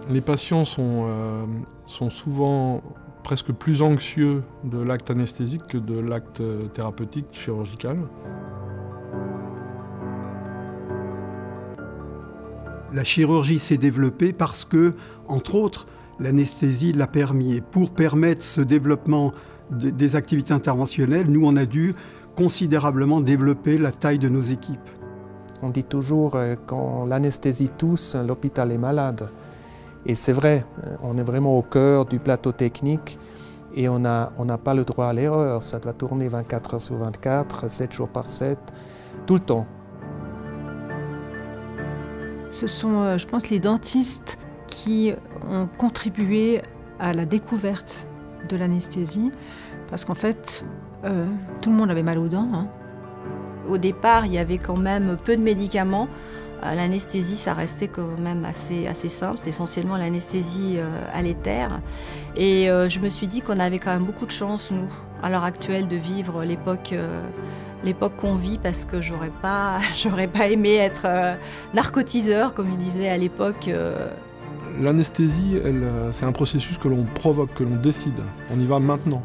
Les patients sont souvent presque plus anxieux de l'acte anesthésique que de l'acte thérapeutique chirurgical. La chirurgie s'est développée parce que, entre autres, l'anesthésie l'a permis. Et pour permettre ce développement des activités interventionnelles, nous, on a dû considérablement développer la taille de nos équipes. On dit toujours quand l'anesthésie tousse, l'hôpital est malade. Et c'est vrai, on est vraiment au cœur du plateau technique et on n'a pas le droit à l'erreur. Ça doit tourner 24 heures sur 24, 7 jours par 7, tout le temps. Ce sont, je pense, les dentistes qui ont contribué à la découverte de l'anesthésie parce qu'en fait, tout le monde avait mal aux dents. Hein. Au départ, il y avait quand même peu de médicaments. L'anesthésie, ça restait quand même assez simple. C'est essentiellement l'anesthésie à l'éther. Et je me suis dit qu'on avait quand même beaucoup de chance, nous, à l'heure actuelle, de vivre l'époque qu'on vit, parce que j'aurais pas aimé être narcotiseur, comme il disait à l'époque. L'anesthésie, c'est un processus que l'on provoque, que l'on décide. On y va maintenant.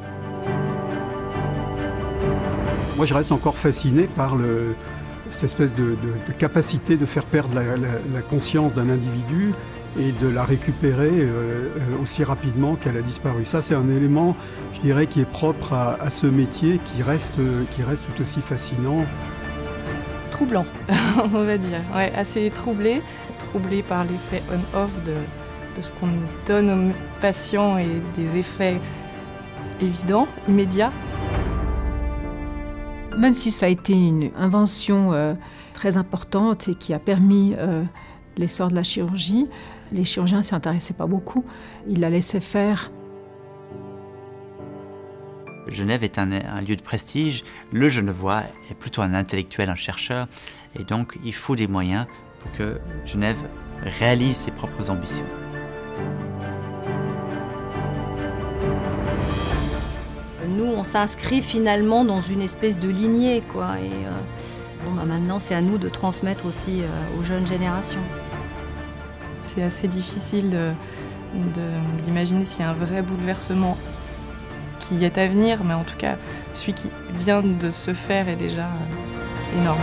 Moi, je reste encore fasciné par cette espèce de capacité de faire perdre la conscience d'un individu et de la récupérer aussi rapidement qu'elle a disparu. Ça, c'est un élément, je dirais, qui est propre à ce métier, qui reste tout aussi fascinant. Troublant, on va dire. Ouais, assez troublé par l'effet on-off de ce qu'on donne aux patients et des effets évidents, immédiats. Même si ça a été une invention très importante et qui a permis l'essor de la chirurgie, les chirurgiens ne s'y intéressaient pas beaucoup. Ils la laissaient faire. Genève est un lieu de prestige. Le Genevois est plutôt un intellectuel, un chercheur. Et donc, il faut des moyens pour que Genève réalise ses propres ambitions. Nous, on s'inscrit finalement dans une espèce de lignée, quoi. Et maintenant, c'est à nous de transmettre aussi aux jeunes générations. C'est assez difficile d'imaginer s'il y a un vrai bouleversement qui est à venir, mais en tout cas, celui qui vient de se faire est déjà énorme.